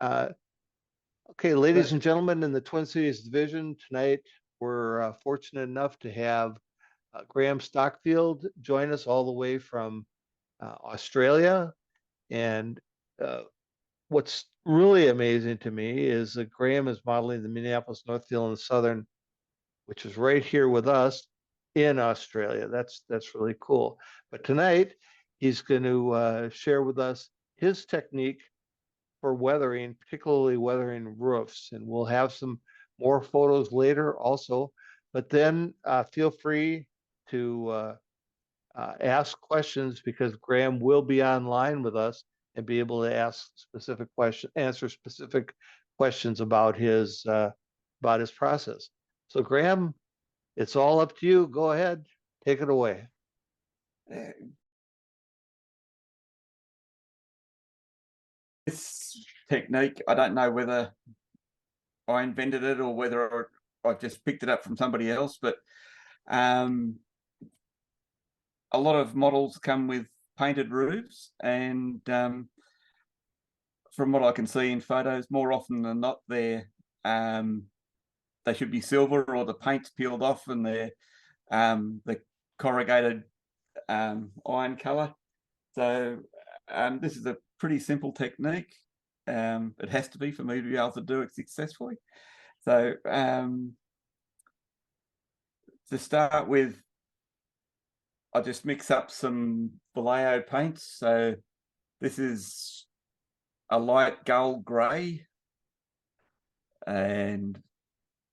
Uh, okay, ladies and gentlemen, in the Twin Cities Division tonight, we're fortunate enough to have Graham Stockfield join us all the way from Australia. And what's really amazing to me is that Graham is modeling the Minneapolis Northfield and Southern, which is right here with us in Australia. That's really cool. But tonight, he's going to share with us his technique for weathering, particularly weathering roofs. And we'll have some more photos later also. But then feel free to ask questions because Graham will be online with us and be able to ask specific questions, answer specific questions about his process. So Graham, it's all up to you. Go ahead, take it away. This technique, I don't know whether I invented it or whether I just picked it up from somebody else, but a lot of models come with painted roofs, and from what I can see in photos, more often than not, they should be silver or the paint's peeled off and they're the corrugated iron color. So this is a pretty simple technique. It has to be for me to be able to do it successfully. So to start with, I just mix up some Vallejo paints. So this is a light gold grey and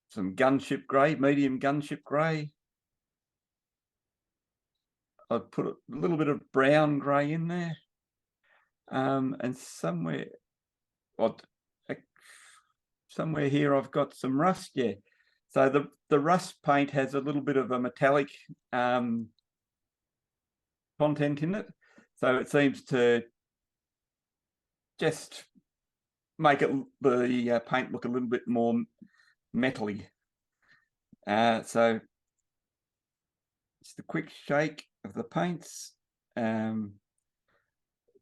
some gunship grey, medium gunship grey. I've put a little bit of brown grey in there. And somewhere here I've got some rust, yeah. So the rust paint has a little bit of a metallic content in it. So it seems to just make the paint look a little bit more metally. So just a quick shake of the paints.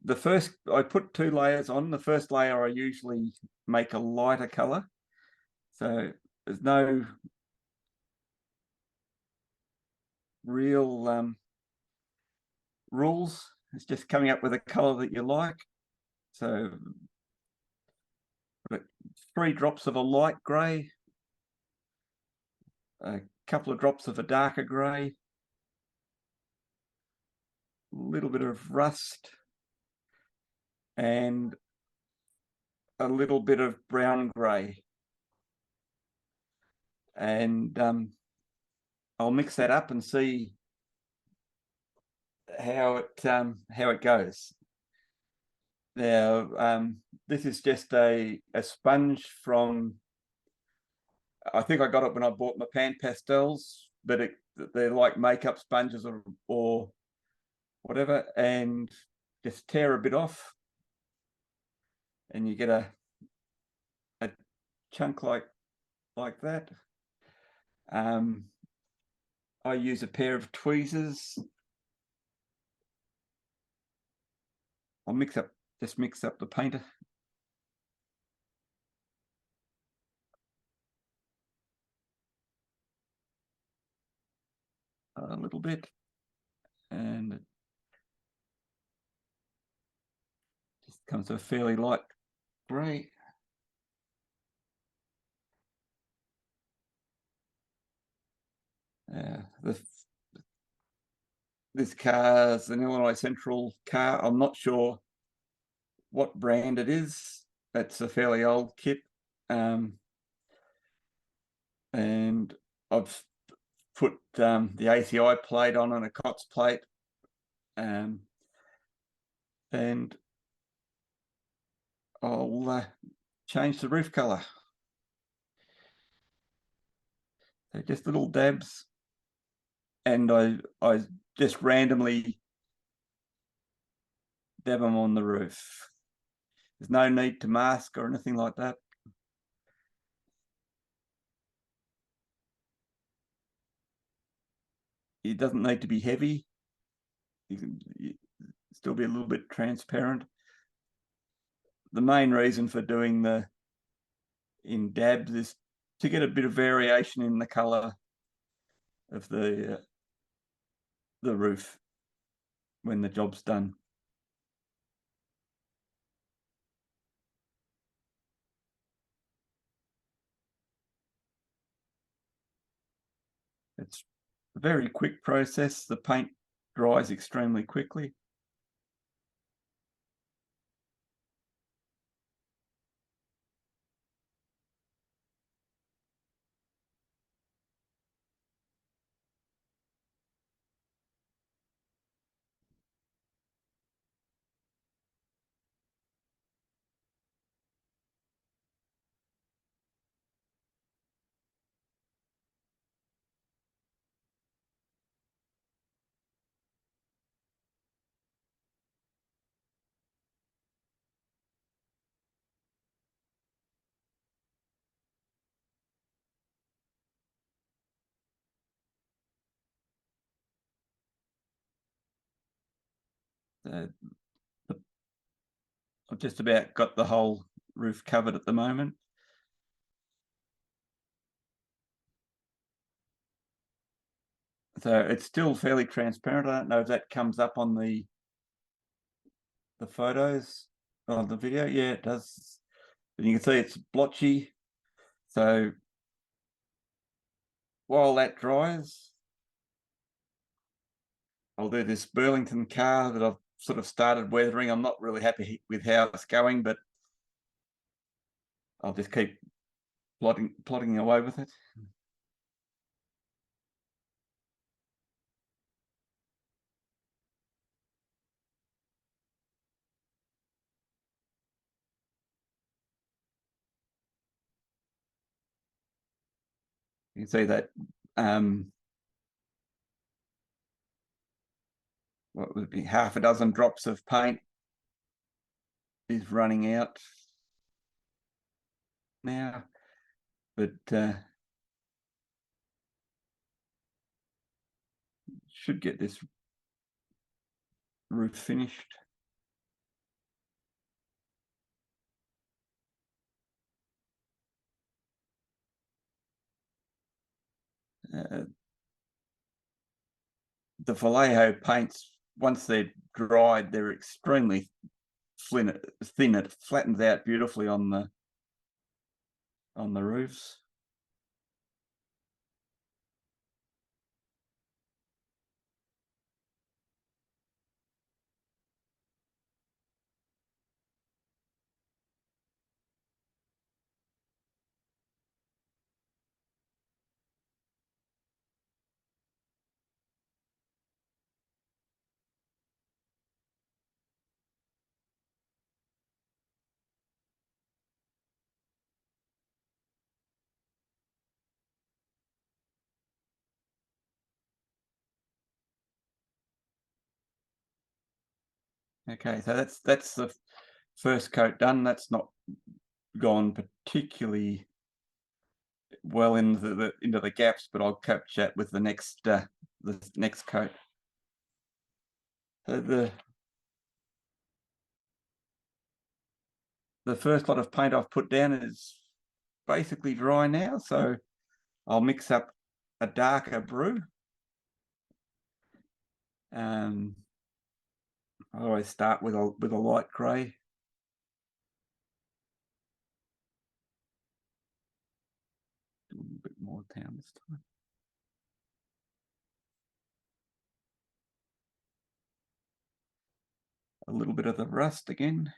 The first, I put 2 layers on. The first layer I usually make a lighter color. So there's no real rules. It's just coming up with a color that you like. So 3 drops of a light gray, a couple of drops of a darker gray, a little bit of rust, and a little bit of brown grey. And I'll mix that up and see how it goes. Now this is just a sponge from, I think I got it when I bought my pan pastels, but they're like makeup sponges or whatever, and just tear a bit off and you get a chunk like that. I use a pair of tweezers. I'll just mix up the paint a little bit, and it just comes to a fairly light grey. This car's an Illinois Central car. I'm not sure what brand it is. It's a fairly old kit, and I've put the ACI plate on and a COTS plate, and I'll change the roof color. So just little dabs, and I just randomly dab them on the roof. There's no need to mask or anything like that. It doesn't need to be heavy. You can still be a little bit transparent. the main reason for doing in dabs is to get a bit of variation in the color of the roof when the job's done. It's a very quick process. The paint dries extremely quickly. I've just about got the whole roof covered at the moment. So it's still fairly transparent. I don't know if that comes up on the photos on the video. Yeah, it does. And you can see it's blotchy. So while that dries, I'll do this Burlington car that I've sort of started weathering. I'm not really happy with how it's going, but I'll just keep plodding away with it. You can see that what would be half a dozen drops of paint is running out now, but should get this roof finished. The Vallejo paints, once they're dried, they're extremely thin. It flattens out beautifully on the roofs. Okay, so that's the first coat done. That's not gone particularly well into the gaps, but I'll catch that with the next coat. So the first lot of paint I've put down is basically dry now, so I'll mix up a darker brew. I always start with a light grey. Do a little bit more down this time. A little bit of the rust again.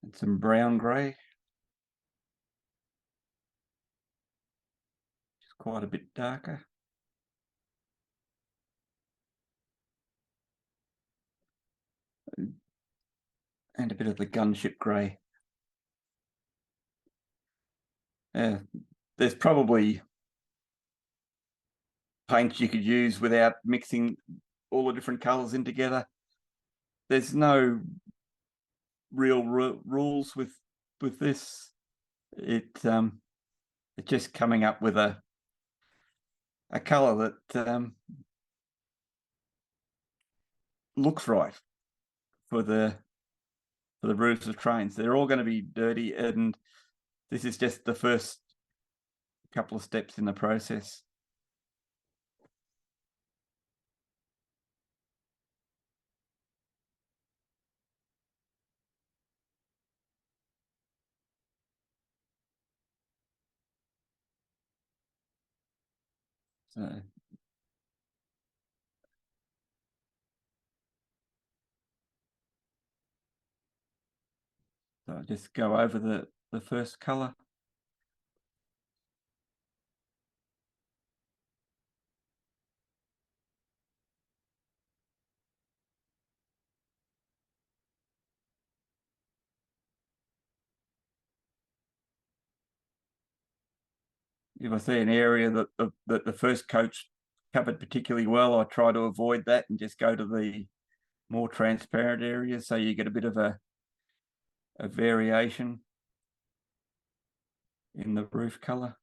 And some brown grey. Just quite a bit darker. And a bit of the gunship grey. There's probably paints you could use without mixing all the different colours in together. There's no real rules with this. It's just coming up with a a color that looks right for the roofs of trains. They're all going to be dirty, and this is just the first couple of steps in the process. So I just go over the first color. If I see an area that the first coach covered particularly well, I try to avoid that and just go to the more transparent areas, so you get a bit of a variation in the roof color.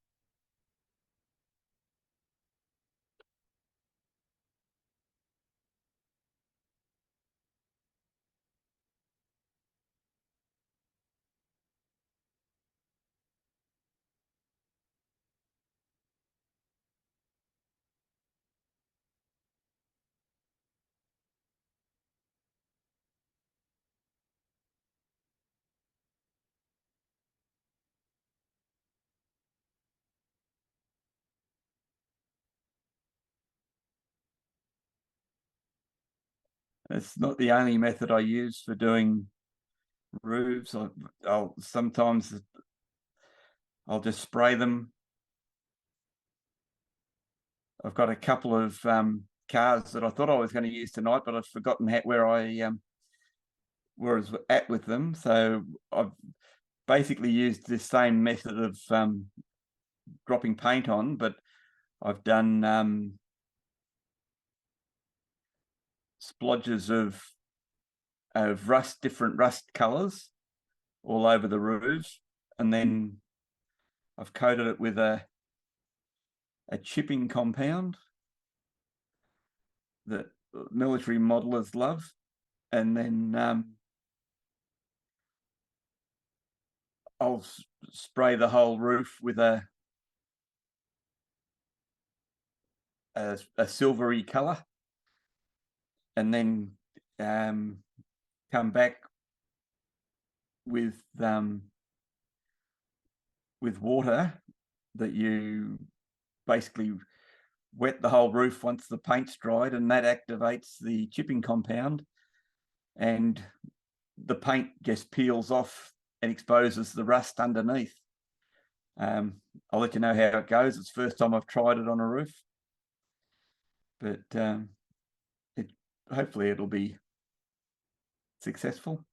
It's not the only method I use for doing roofs. I'll sometimes I'll just spray them. I've got a couple of cars that I thought I was going to use tonight, but I've forgotten where I was at with them. So I've basically used this same method of dropping paint on, but I've done splodges of rust, different rust colors all over the roofs, and then I've coated it with a chipping compound that military modelers love, and then I'll spray the whole roof with a silvery color, and then come back with water that you basically wet the whole roof once the paint's dried, and that activates the chipping compound, and the paint just peels off and exposes the rust underneath. I'll let you know how it goes. It's the first time I've tried it on a roof, but hopefully it'll be successful.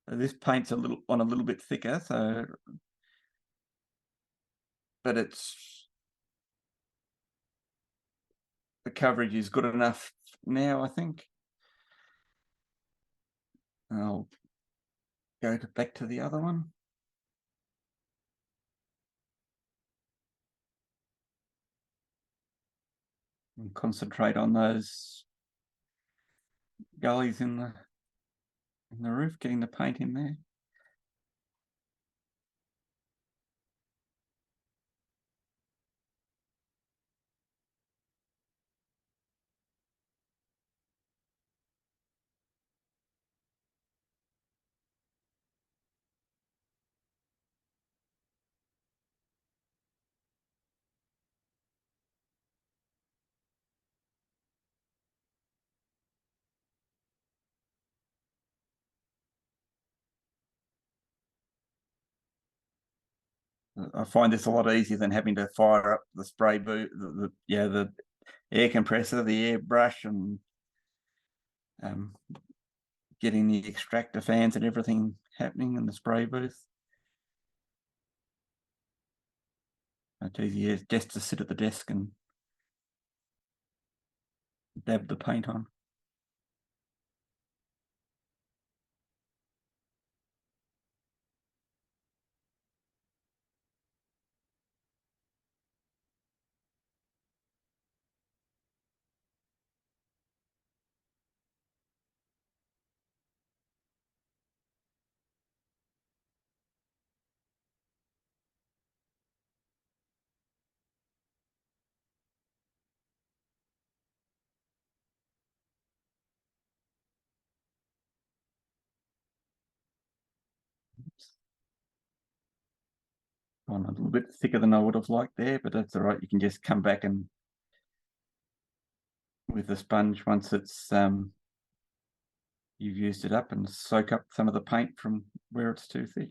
This paint's a little bit thicker, so but the coverage is good enough now, I think. I'll go back to the other one and concentrate on those gullies in the roof, getting the paint in there. I find this a lot easier than having to fire up the spray boot, the air compressor, the air brush, and getting the extractor fans and everything happening in the spray booth. It's easier just to sit at the desk and dab the paint on. On a little bit thicker than I would have liked there, but that's all right. You can just come back and with the sponge once it's you've used it up and soak up some of the paint from where it's too thick.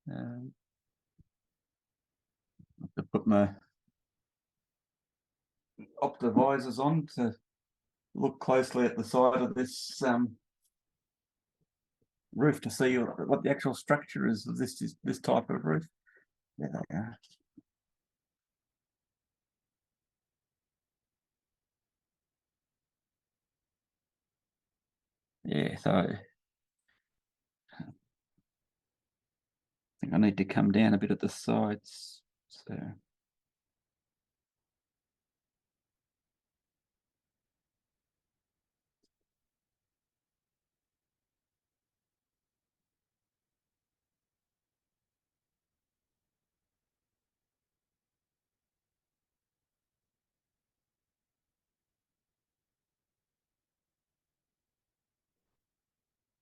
I have to put my optic visors on to look closely at the side of this roof to see what the actual structure is of this type of roof. There they are. Yeah, so I think I need to come down a bit at the sides. So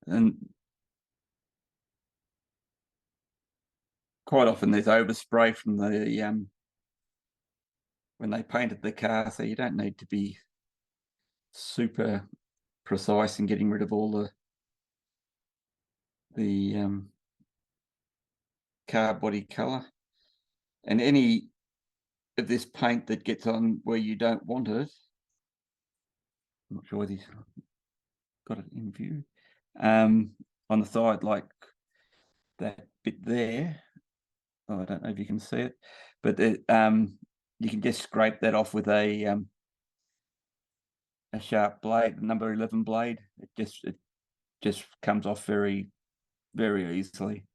and quite often there's overspray from the when they painted the car, so you don't need to be super precise in getting rid of all the car body color. And any of this paint that gets on where you don't want it, I'm not sure whether he's got it in view, on the side, like that bit there. Oh, I don't know if you can see it, but you can just scrape that off with a sharp blade, number 11 blade. It just comes off very, very easily.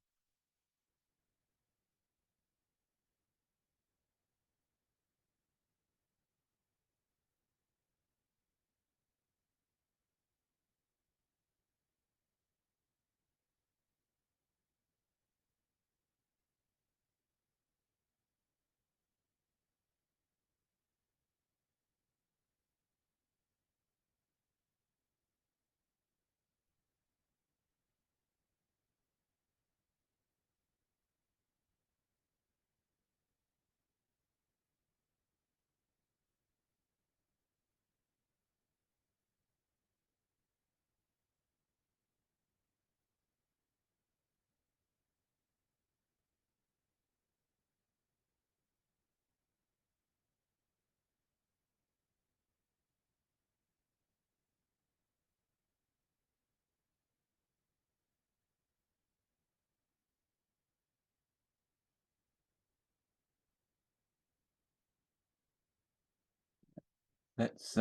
That's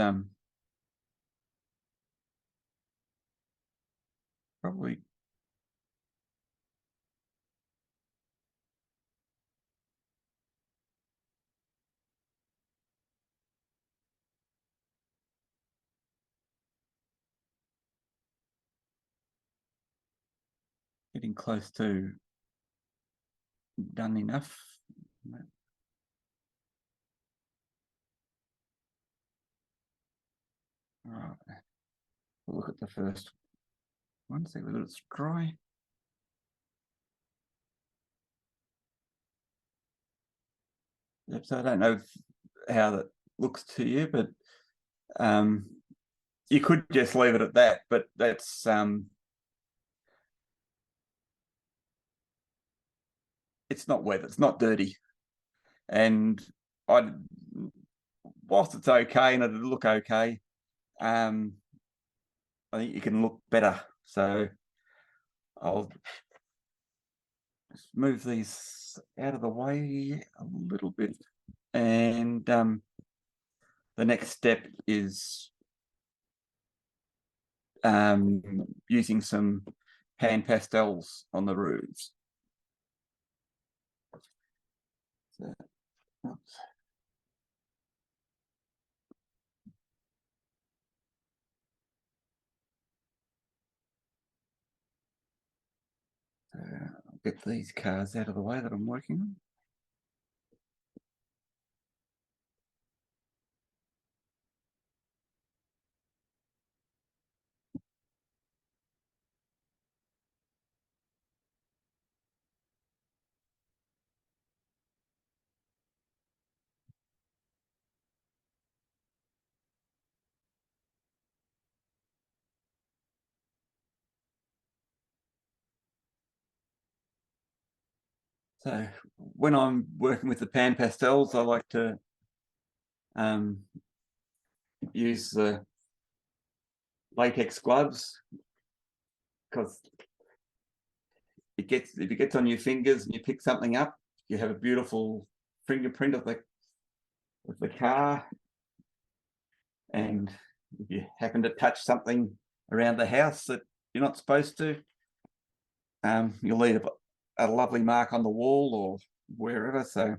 probably getting close to done enough. All right, we'll look at the first one, see whether it's dry. Yep, so I don't know how that looks to you, but you could just leave it at that, but that's it's not wet, it's not dirty, and whilst it's okay and it'll look okay, I think you can look better. So I'll just move these out of the way a little bit. And the next step is using some pan pastels on the roofs. So, oops. So I'll get these cars out of the way that I'm working on. So when I'm working with the pan pastels, I like to use the latex gloves, because if it gets on your fingers and you pick something up, you have a beautiful fingerprint of the car. And if you happen to touch something around the house that you're not supposed to, you'll leave a lovely mark on the wall or wherever. So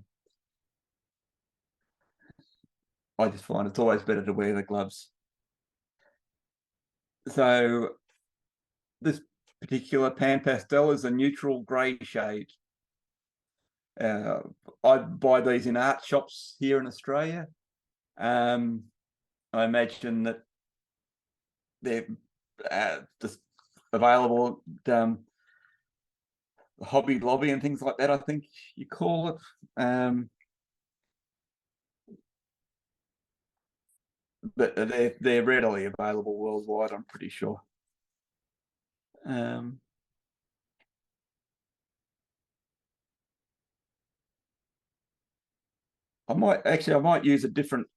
I just find it's always better to wear the gloves. So this particular pan pastel is a neutral grey shade. I buy these in art shops here in Australia. I imagine that they're just available at Hobby Lobby and things like that, I think you call it. But they're readily available worldwide, I'm pretty sure. I might use a different.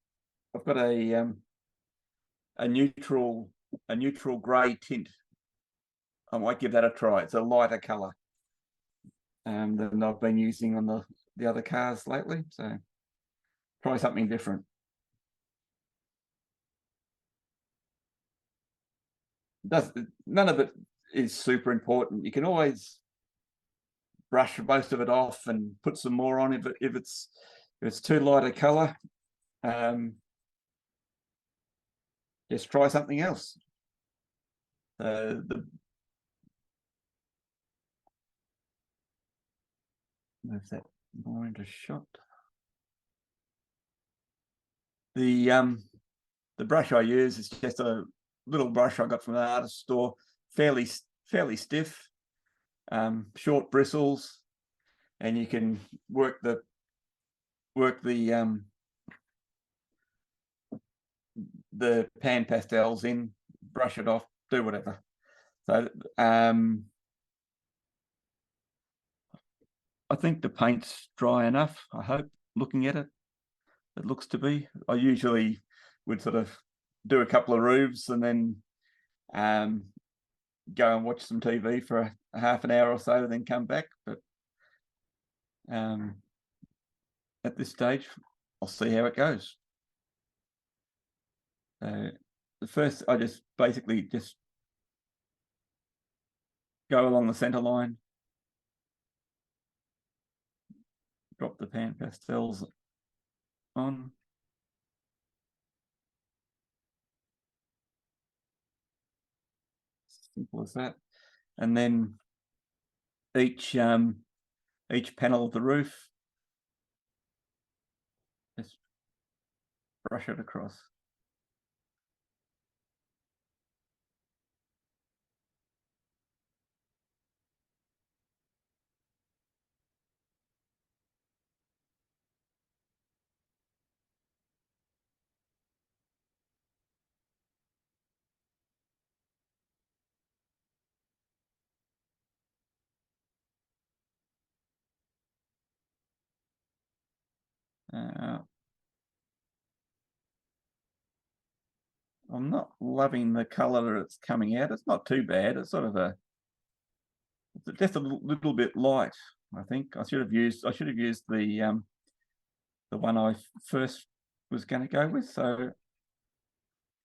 I've got a neutral grey tint. I might give that a try. It's a lighter colour than I've been using on the other cars lately. So try something different. None of it is super important. You can always brush most of it off and put some more on if it's too light a colour. Just try something else. Move that more into shot. The brush I use is just a little brush I got from the artist store, fairly stiff, short bristles, and you can work the pan pastels in, brush it off, do whatever. So I think the paint's dry enough. I hope, looking at it, it looks to be. I usually would sort of do a couple of roofs and then go and watch some TV for a half an hour or so, and then come back. But at this stage, I'll see how it goes. The first, I just basically just go along the center line, drop the pan pastels on. Simple as that. And then each panel of the roof, just brush it across. I'm not loving the color that's coming out. It's not too bad. It's sort of just a little bit light. I think I should have used the one I first was going to go with. So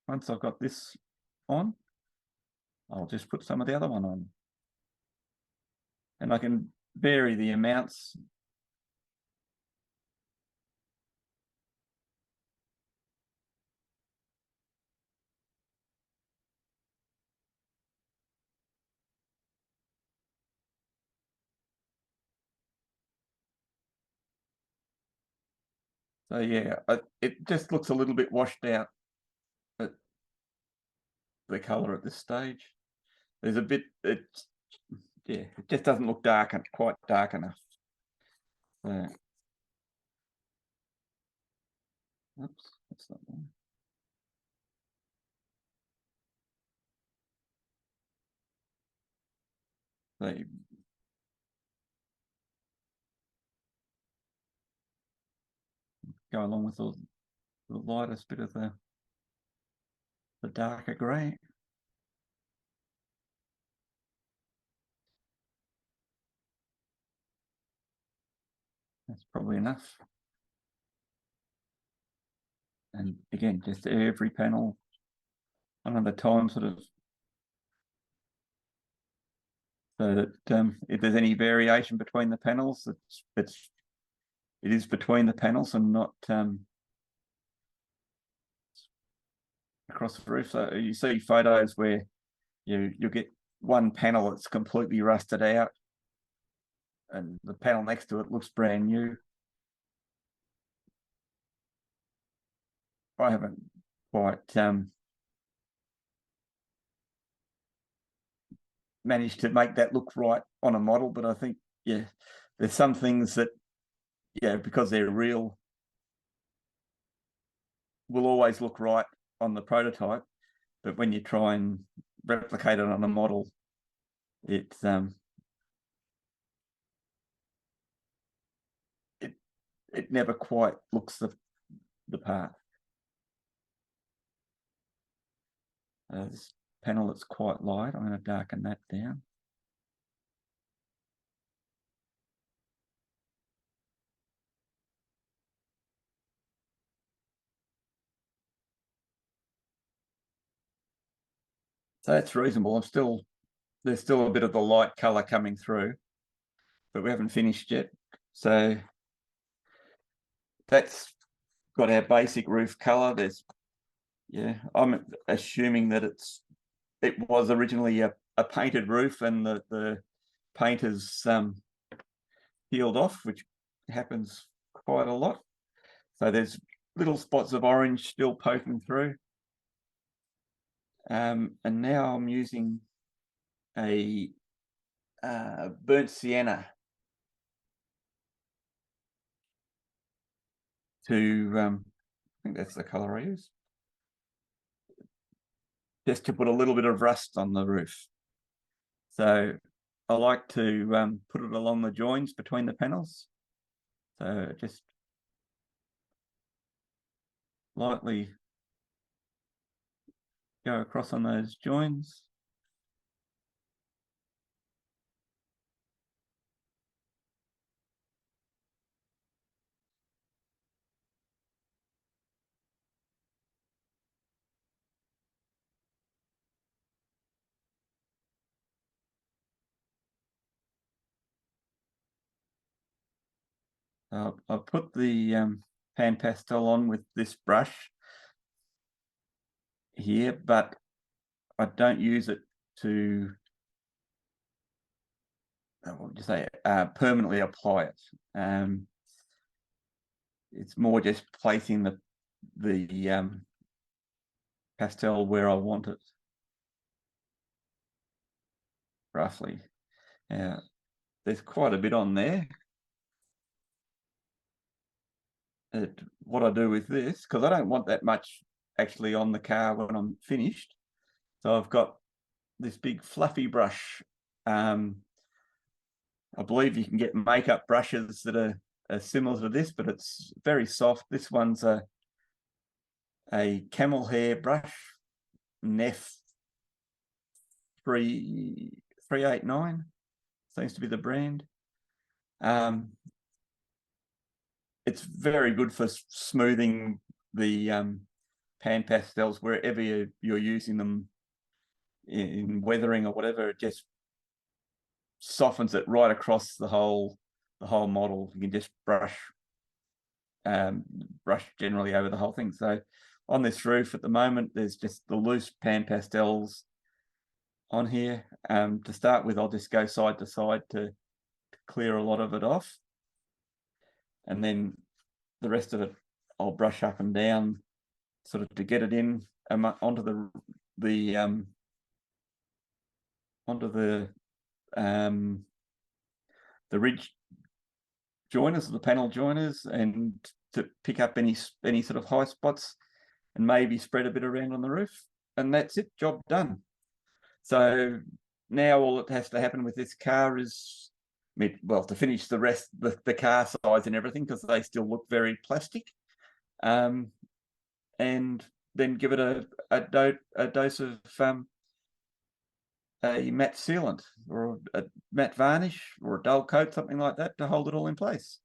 once I've got this on, I'll just put some of the other one on, and I can vary the amounts. So yeah, it just looks a little bit washed out, at the color at this stage. There's a bit, it just doesn't look quite dark enough. So, oops, that's not one. So go along with the lightest bit of the darker grey. That's probably enough. And again, just every panel one at a time, sort of, so that if there's any variation between the panels, it is between the panels and not across the roof. So you see photos where you'll get one panel that's completely rusted out, and the panel next to it looks brand new. I haven't quite managed to make that look right on a model, but I think, yeah, there's some things that, yeah, because they're real, will always look right on the prototype, but when you try and replicate it on a model, it never quite looks the part. This panel that's quite light, I'm going to darken that down. So that's reasonable. There's still a bit of the light color coming through, but we haven't finished yet. So that's got our basic roof color. I'm assuming that it was originally a painted roof, and the paint has peeled off, which happens quite a lot. So there's little spots of orange still poking through. And now I'm using a burnt sienna to, I think that's the color I use, just to put a little bit of rust on the roof. So I like to put it along the joins between the panels. So just lightly go across on those joins. I'll put the pan pastel on with this brush here, but I don't use it to, what would you say, permanently apply it. It's more just placing the pastel where I want it, roughly. There's quite a bit on there. What I do with this, because I don't want that much actually on the car when I'm finished, so I've got this big fluffy brush. I believe you can get makeup brushes that are similar to this, but it's very soft. This one's a camel hair brush, NEF 389 seems to be the brand. It's very good for smoothing the pan pastels wherever you're using them in weathering or whatever. It just softens it right across the whole model. You can just brush generally over the whole thing. So on this roof at the moment, there's just the loose pan pastels on here. To start with, I'll just go side to side to clear a lot of it off, and then the rest of it I'll brush up and down, sort of to get it in onto the ridge joiners, or the panel joiners, and to pick up any sort of high spots, and maybe spread a bit around on the roof, and that's it, job done. So now all that has to happen with this car is, well, to finish the rest, the car size and everything, because they still look very plastic, and then give it a dose of a matte sealant or a matte varnish or a dull coat, something like that, to hold it all in place.